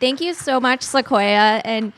Thank you so much, Sequoia. And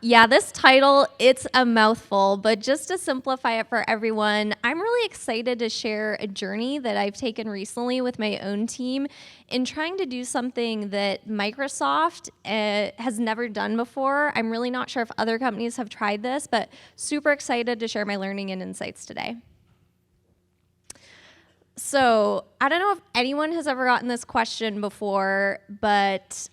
yeah, this title, it's a mouthful, but just to simplify it for everyone, I'm really excited to share a journey that I've taken recently with my own team in trying to do something that Microsoft has never done before. I'm really not sure if other companies have tried this, but super excited to share my learning and insights today. So I don't know if anyone has ever gotten this question before, but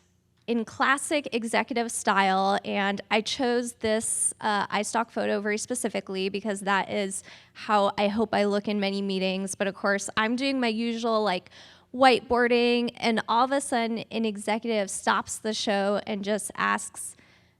in classic executive style, and I chose this iStock photo very specifically because that is how I hope I look in many meetings. But of course, I'm doing my usual like whiteboarding, and all of a sudden an executive stops the show and just asks,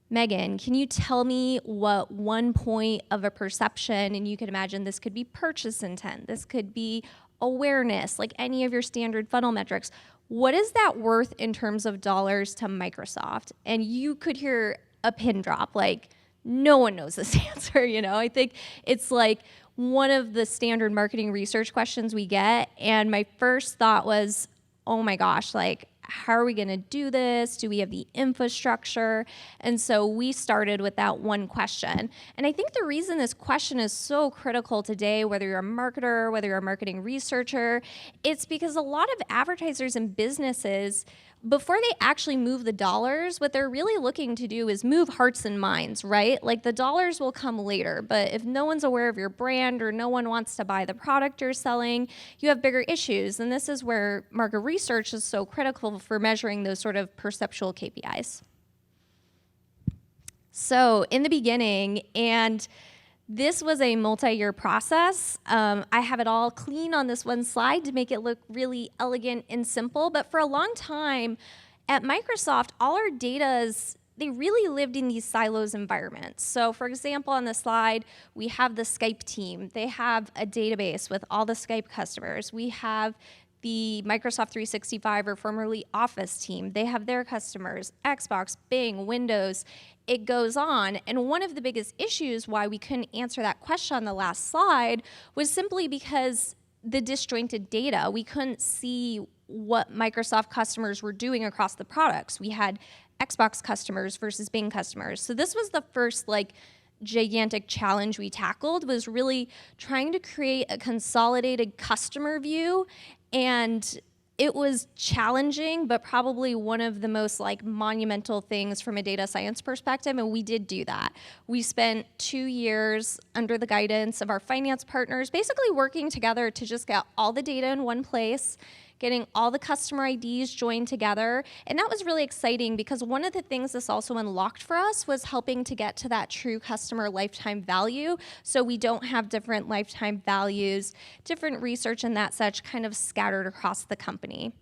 Megan, can you tell me what one point of a perception, and you can imagine this could be purchase intent, this could be awareness, like any of your standard funnel metrics, what is that worth in terms of dollars to Microsoft? And you could hear a pin drop, like no one knows this answer, you know? I think it's like one of the standard marketing research questions we get, and my first thought was, oh my gosh, like how are we going to do this? Do we have the infrastructure? And so we started with that one question. And I think the reason this question is so critical today, whether you're a marketer, whether you're a marketing researcher, it's because a lot of advertisers and businesses, before they actually move the dollars, what they're really looking to do is move hearts and minds, right? Like the dollars will come later, but if no one's aware of your brand or no one wants to buy the product you're selling, you have bigger issues. And this is where market research is so critical for measuring those sort of perceptual KPIs. So in the beginning, and this was a multi-year process. I have it all clean on this one slide to make it look really elegant and simple. But for a long time at Microsoft, all our data's, they really lived in these silos environments. So for example, on the slide, we have the Skype team. They have a database with all the Skype customers. We have the Microsoft 365, or formerly Office team. They have their customers, Xbox, Bing, Windows. It goes on. And one of the biggest issues why we couldn't answer that question on the last slide was simply because the disjointed data. We couldn't see what Microsoft customers were doing across the products. We had Xbox customers versus Bing customers. So this was the first like gigantic challenge we tackled, was really trying to create a consolidated customer view. And it was challenging, but probably one of the most like monumental things from a data science perspective, and we did do that. We spent 2 years under the guidance of our finance partners, basically working together to just get all the data in one place, getting all the customer IDs joined together. And that was really exciting because one of the things this also unlocked for us was helping to get to that true customer lifetime value. So we don't have different lifetime values, different research and that such kind of scattered across the company.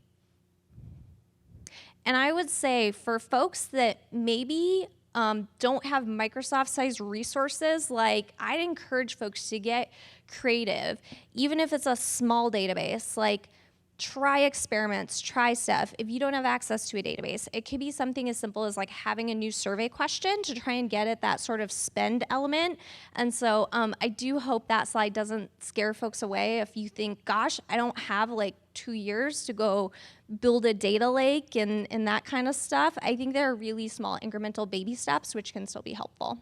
And I would say for folks that maybe don't have Microsoft-sized resources, like I'd encourage folks to get creative, even if it's a small database, like try experiments, try stuff. If you don't have access to a database, it could be something as simple as like having a new survey question to try and get at that sort of spend element. And so I do hope that slide doesn't scare folks away if you think, gosh, I don't have like 2 years to go build a data lake and that kind of stuff. I think there are really small incremental baby steps which can still be helpful.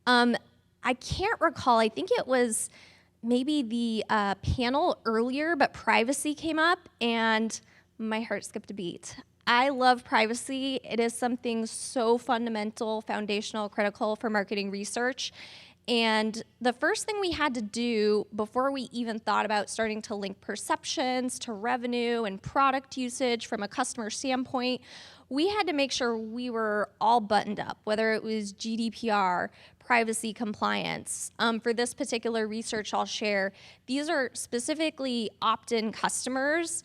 I can't recall, I think it was maybe the panel earlier, but privacy came up and my heart skipped a beat. I love privacy. It is something so fundamental, foundational, critical for marketing research. And the first thing we had to do before we even thought about starting to link perceptions to revenue and product usage from a customer standpoint, we had to make sure we were all buttoned up, whether it was GDPR, privacy compliance. For this particular research I'll share, these are specifically opt-in customers.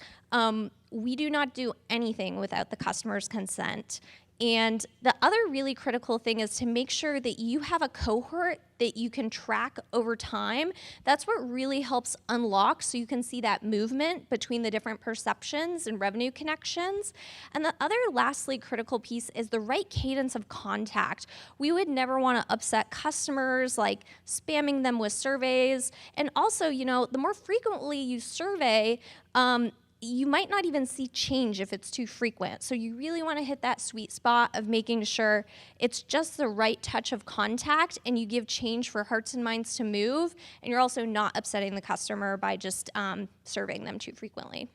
We do not do anything without the customer's consent. And the other really critical thing is to make sure that you have a cohort that you can track over time. That's what really helps unlock, so you can see that movement between the different perceptions and revenue connections. And the other lastly critical piece is the right cadence of contact. We would never want to upset customers, like spamming them with surveys. And also, you know, the more frequently you survey, you might not even see change if it's too frequent. So you really want to hit that sweet spot of making sure it's just the right touch of contact and you give change for hearts and minds to move, and you're also not upsetting the customer by just serving them too frequently.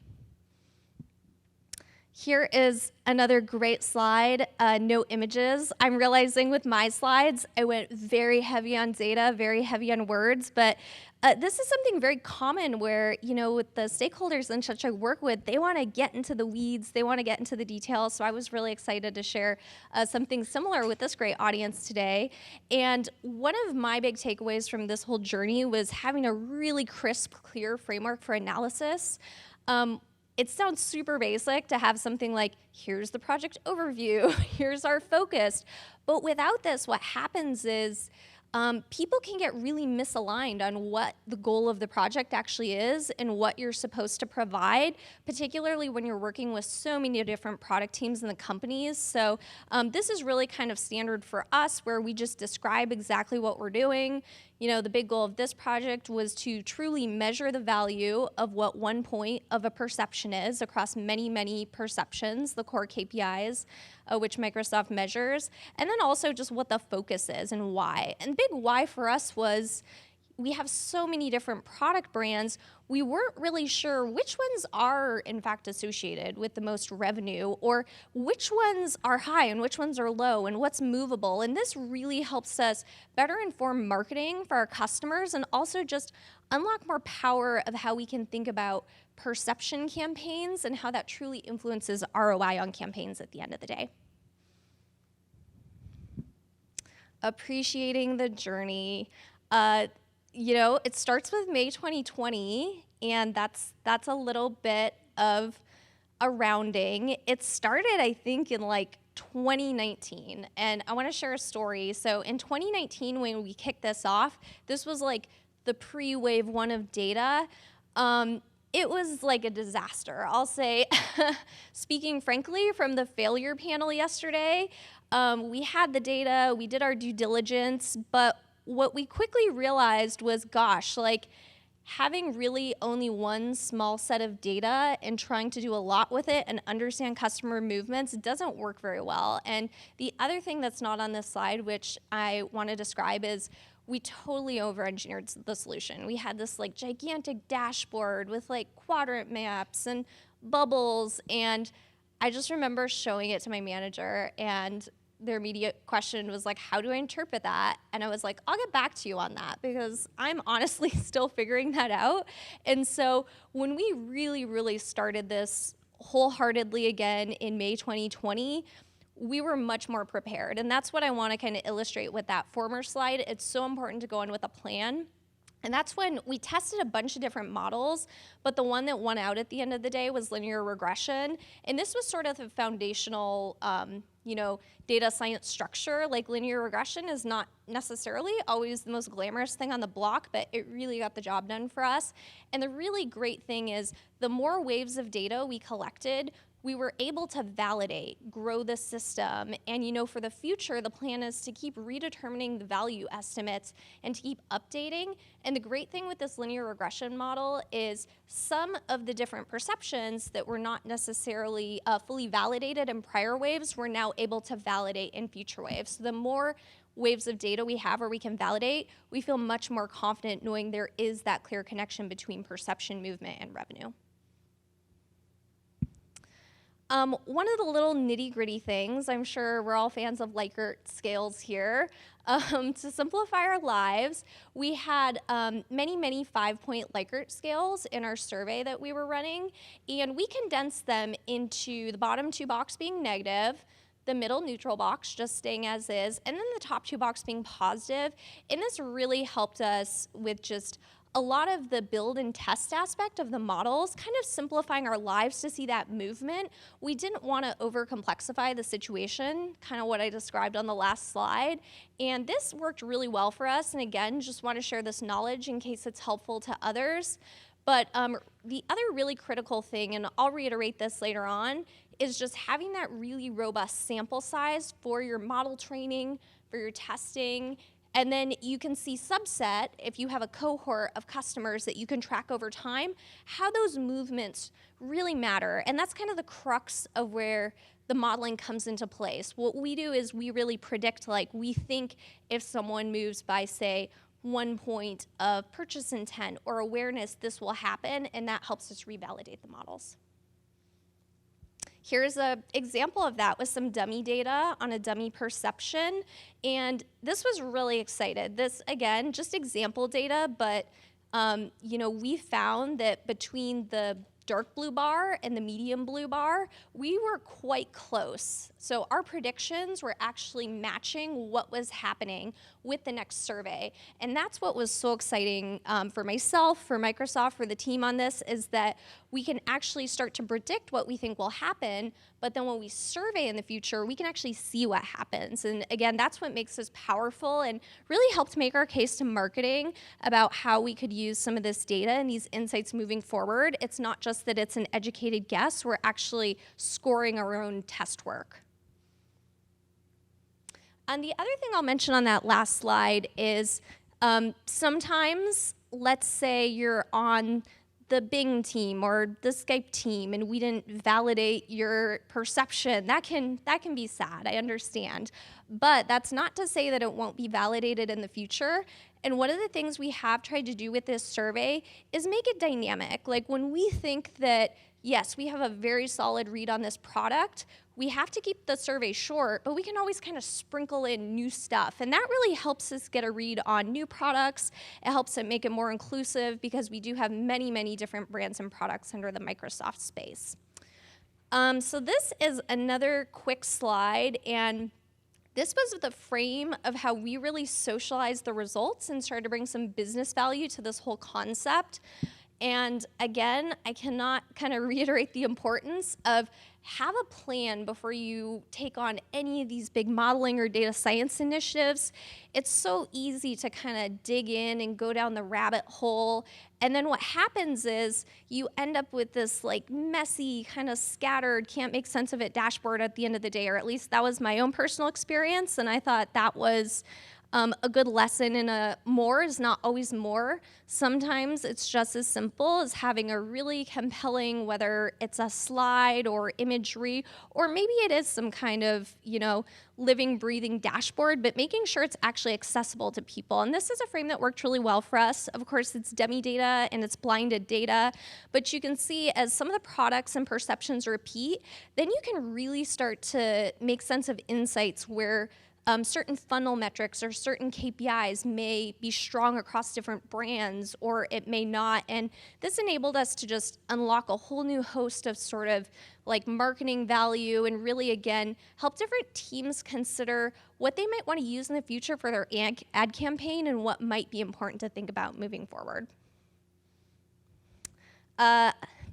Here is another great slide, no images. I'm realizing with my slides, I went very heavy on data, very heavy on words, but this is something very common where, with the stakeholders and such I work with, they want to get into the weeds, they want to get into the details, so I was really excited to share something similar with this great audience today. And one of my big takeaways from this whole journey was having a really crisp, clear framework for analysis. It sounds super basic to have something like, here's the project overview, here's our focus. But without this, what happens is people can get really misaligned on what the goal of the project actually is and what you're supposed to provide, particularly when you're working with so many different product teams in the companies. So this is really kind of standard for us, where we just describe exactly what we're doing. The big goal of this project was to truly measure the value of what 1 point of a perception is across many, many perceptions, the core KPIs, which Microsoft measures, and then also just what the focus is and why. And big why for us was, we have so many different product brands, we weren't really sure which ones are in fact associated with the most revenue, or which ones are high and which ones are low, and what's movable. And this really helps us better inform marketing for our customers, and also just unlock more power of how we can think about perception campaigns and how that truly influences ROI on campaigns at the end of the day. Appreciating the journey. It starts with May 2020, and that's a little bit of a rounding. It started, I think, in 2019, and I want to share a story. So in 2019, when we kicked this off, this was the pre-wave 1 of data. It was like a disaster. I'll say, speaking frankly, from the failure panel yesterday, we had the data, we did our due diligence, but what we quickly realized was, gosh, having really only one small set of data and trying to do a lot with it and understand customer movements doesn't work very well. And the other thing that's not on this slide, which I want to describe, is we totally over-engineered the solution. We had this gigantic dashboard with quadrant maps and bubbles, and I just remember showing it to my manager, and their immediate question was how do I interpret that? And I was like, I'll get back to you on that, because I'm honestly still figuring that out. And so when we really, really started this wholeheartedly again in May 2020, we were much more prepared. And that's what I want to kind of illustrate with that former slide. It's so important to go in with a plan. And that's when we tested a bunch of different models, but the one that won out at the end of the day was linear regression. And this was sort of the foundational, data science structure. Linear regression is not necessarily always the most glamorous thing on the block, but it really got the job done for us. And the really great thing is, the more waves of data we collected, we were able to validate, grow the system, and for the future, the plan is to keep redetermining the value estimates and to keep updating. And the great thing with this linear regression model is some of the different perceptions that were not necessarily fully validated in prior waves, we're now able to validate in future waves. So the more waves of data we have where we can validate, we feel much more confident knowing there is that clear connection between perception, movement, and revenue. One of the little nitty-gritty things, I'm sure we're all fans of Likert scales here. To simplify our lives, we had many, many 5-point Likert scales in our survey that we were running, and we condensed them into the bottom 2 box being negative, the middle neutral box just staying as is, and then the top 2 box being positive. And this really helped us with just a lot of the build and test aspect of the models, kind of simplifying our lives to see that movement. We didn't want to over-complexify the situation, kind of what I described on the last slide. And this worked really well for us. And again, just want to share this knowledge in case it's helpful to others. But the other really critical thing, and I'll reiterate this later on, is just having that really robust sample size for your model training, for your testing, And then you can see subset, if you have a cohort of customers that you can track over time, how those movements really matter. And that's kind of the crux of where the modeling comes into place. What we do is we really predict, like, we think if someone moves by, say, 1 point of purchase intent or awareness, this will happen, and that helps us revalidate the models. Here's an example of that with some dummy data on a dummy perception. And this was really excited. This, again, just example data, but we found that between the dark blue bar and the medium blue bar, we were quite close. So our predictions were actually matching what was happening with the next survey. And that's what was so exciting for myself, for Microsoft, for the team on this, is that we can actually start to predict what we think will happen, but then when we survey in the future, we can actually see what happens. And again, that's what makes us powerful and really helped make our case to marketing about how we could use some of this data and these insights moving forward. It's not just that it's an educated guess, we're actually scoring our own test work. And the other thing I'll mention on that last slide is sometimes, let's say you're on the Bing team or the Skype team and we didn't validate your perception. That can be sad, I understand. But that's not to say that it won't be validated in the future. And one of the things we have tried to do with this survey is make it dynamic. Like when we think that, yes, we have a very solid read on this product, we have to keep the survey short, but we can always kind of sprinkle in new stuff. And that really helps us get a read on new products. It helps it make it more inclusive because we do have many, many different brands and products under the Microsoft space. So this is another quick slide, and this was the frame of how we really socialized the results and started to bring some business value to this whole concept. And again, I cannot kind of reiterate the importance of have a plan before you take on any of these big modeling or data science initiatives. It's so easy to kind of dig in and go down the rabbit hole. And then what happens is you end up with this like messy, kind of scattered, can't make sense of it dashboard at the end of the day, or at least that was my own personal experience. And I thought that was a good lesson in a more is not always more. Sometimes it's just as simple as having a really compelling, whether it's a slide or imagery, or maybe it is some kind of, living, breathing dashboard, but making sure it's actually accessible to people. And this is a frame that worked really well for us. Of course, it's dummy data and it's blinded data, but you can see as some of the products and perceptions repeat, then you can really start to make sense of insights where certain funnel metrics or certain KPIs may be strong across different brands, or it may not. And this enabled us to just unlock a whole new host of sort of like marketing value and really, again, help different teams consider what they might want to use in the future for their ad campaign and what might be important to think about moving forward.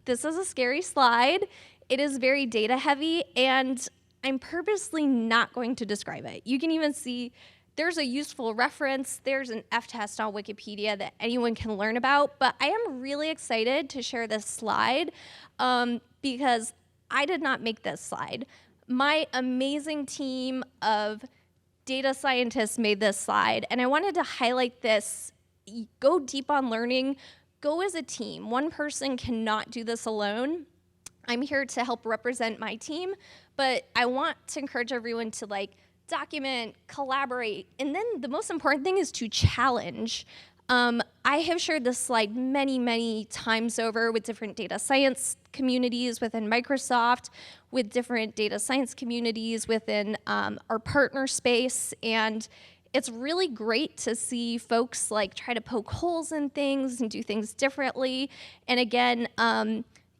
This is a scary slide. It is very data heavy, and I'm purposely not going to describe it. You can even see there's a useful reference. There's an F-test on Wikipedia that anyone can learn about. But I am really excited to share this slide because I did not make this slide. My amazing team of data scientists made this slide. And I wanted to highlight this. Go deep on learning. Go as a team. One person cannot do this alone. I'm here to help represent my team, but I want to encourage everyone to document, collaborate, and then the most important thing is to challenge. I have shared this slide many, many times over with different data science communities within Microsoft, with different data science communities within our partner space, and it's really great to see folks try to poke holes in things and do things differently. And again,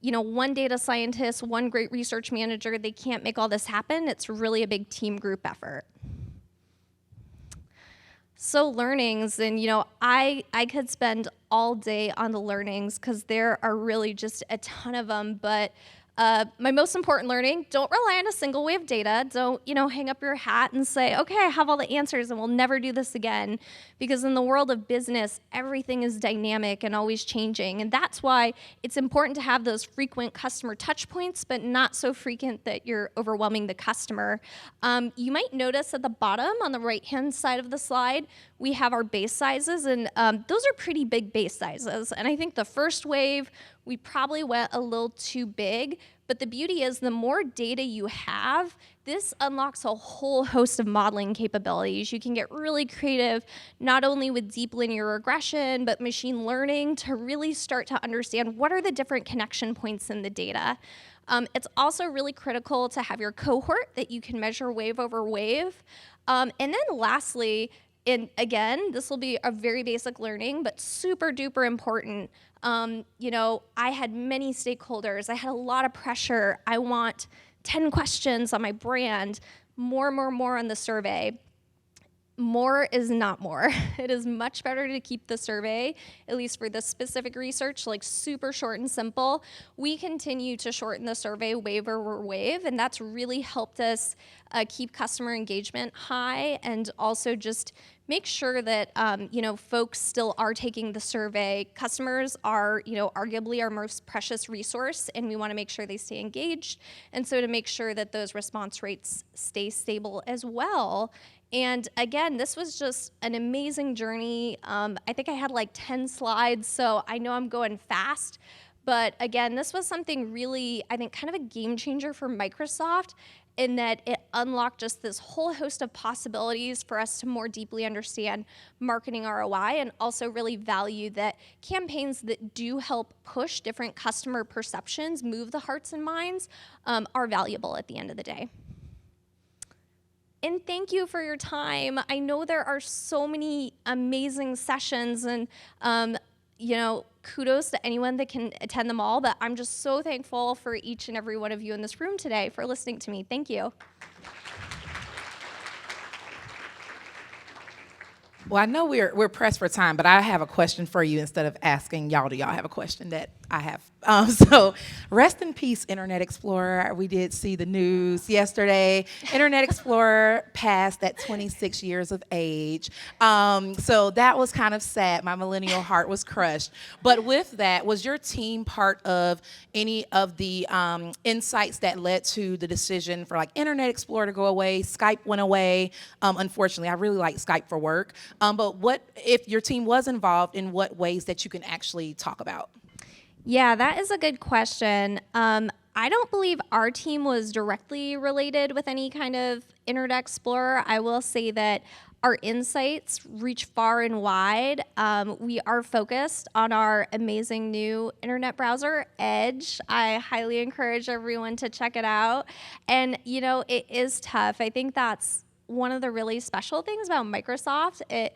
one data scientist, one great research manager, they can't make all this happen. It's really a big team group effort. So learnings, and I could spend all day on the learnings because there are really just a ton of them, but My most important learning, don't rely on a single way of data. Don't, hang up your hat and say, okay, I have all the answers and we'll never do this again. Because in the world of business, everything is dynamic and always changing. And that's why it's important to have those frequent customer touch points, but not so frequent that you're overwhelming the customer. You might notice at the bottom on the right-hand side of the slide, we have our base sizes, and those are pretty big base sizes. And I think the first wave, we probably went a little too big, but the beauty is the more data you have, this unlocks a whole host of modeling capabilities. You can get really creative, not only with deep linear regression, but machine learning to really start to understand what are the different connection points in the data. It's also really critical to have your cohort that you can measure wave over wave. And then lastly, and again, this will be a very basic learning, but super duper important. I had many stakeholders. I had a lot of pressure. I want 10 questions on my brand, more on the survey. More is not more. It is much better to keep the survey, at least for this specific research, like super short and simple. We continue to shorten the survey wave over wave, and that's really helped us keep customer engagement high, and also just make sure that folks still are taking the survey. Customers are arguably our most precious resource, and we want to make sure they stay engaged. And so to make sure that those response rates stay stable as well. And again, this was just an amazing journey. I think I had like 10 slides, so I know I'm going fast. But again, this was something really, I think, kind of a game changer for Microsoft, in that it unlocked just this whole host of possibilities for us to more deeply understand marketing ROI, and also really value that campaigns that do help push different customer perceptions, move the hearts and minds, are valuable at the end of the day. And thank you for your time. I know there are so many amazing sessions, and kudos to anyone that can attend them all, but I'm just so thankful for each and every one of you in this room today for listening to me. Thank you. Well, I know we're pressed for time, but I have a question for you instead of asking y'all. Do y'all have a question that I have? So rest in peace, Internet Explorer. We did see the news yesterday. Internet Explorer passed at 26 years of age. So that was kind of sad. My millennial heart was crushed. But with that, was your team part of any of the insights that led to the decision for like Internet Explorer to go away? Skype went away. Unfortunately, I really like Skype for work. But what if your team was involved, in what ways that you can actually talk about? Yeah, that is a good question. I don't believe our team was directly related with any kind of Internet Explorer. I will say that our insights reach far and wide. We are focused on our amazing new internet browser, Edge. I highly encourage everyone to check it out. And, it is tough. I think that's one of the really special things about Microsoft. It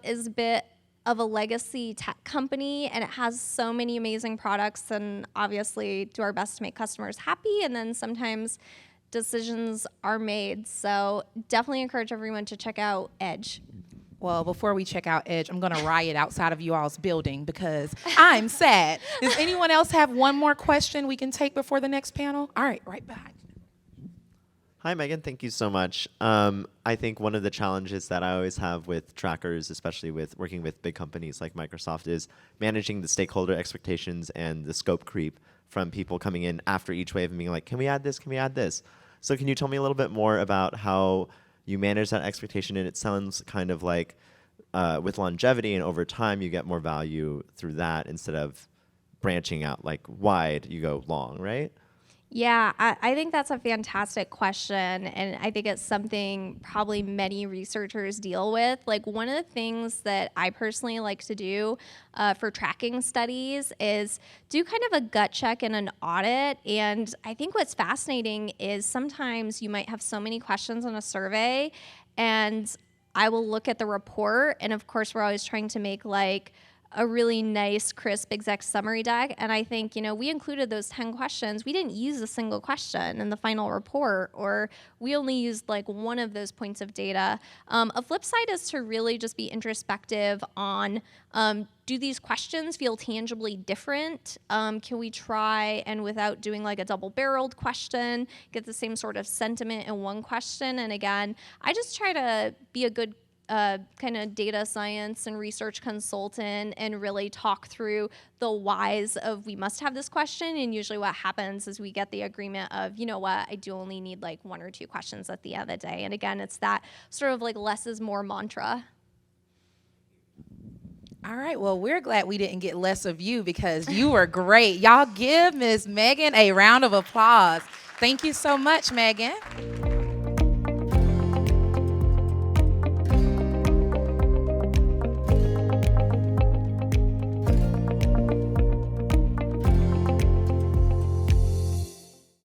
is a bit of a legacy tech company, and it has so many amazing products, and obviously do our best to make customers happy, and then sometimes decisions are made. So definitely encourage everyone to check out Edge. Well, before we check out Edge, I'm going to riot outside of you all's building because I'm sad. Does anyone else have one more question we can take before the next panel? All right, right behind. Hi, Megan. Thank you so much. I think one of the challenges that I always have with trackers, especially with working with big companies like Microsoft, is managing the stakeholder expectations and the scope creep from people coming in after each wave and being like, can we add this? Can we add this? So can you tell me a little bit more about how you manage that expectation? And it sounds kind of like with longevity and over time, you get more value through that instead of branching out like wide, you go long, right? Yeah, I think that's a fantastic question, and I think it's something probably many researchers deal with. Like, one of the things that I personally like to do for tracking studies is do kind of a gut check and an audit. And I think what's fascinating is sometimes you might have so many questions on a survey, and I will look at the report, and of course we're always trying to make like a really nice, crisp exec summary deck. And I think, we included those 10 questions. We didn't use a single question in the final report, or we only used like one of those points of data. A flip side is to really just be introspective on, do these questions feel tangibly different? Can we try and, without doing like a double-barreled question, get the same sort of sentiment in one question? And again, I just try to be a good kind of data science and research consultant and really talk through the whys of we must have this question. And usually what happens is we get the agreement of, you know what, I do only need like 1 or 2 questions at the end of the day. And again, it's that sort of like less is more mantra. All right, well, we're glad we didn't get less of you because you were great. Y'all give Ms. Megan a round of applause. Thank you so much, Megan.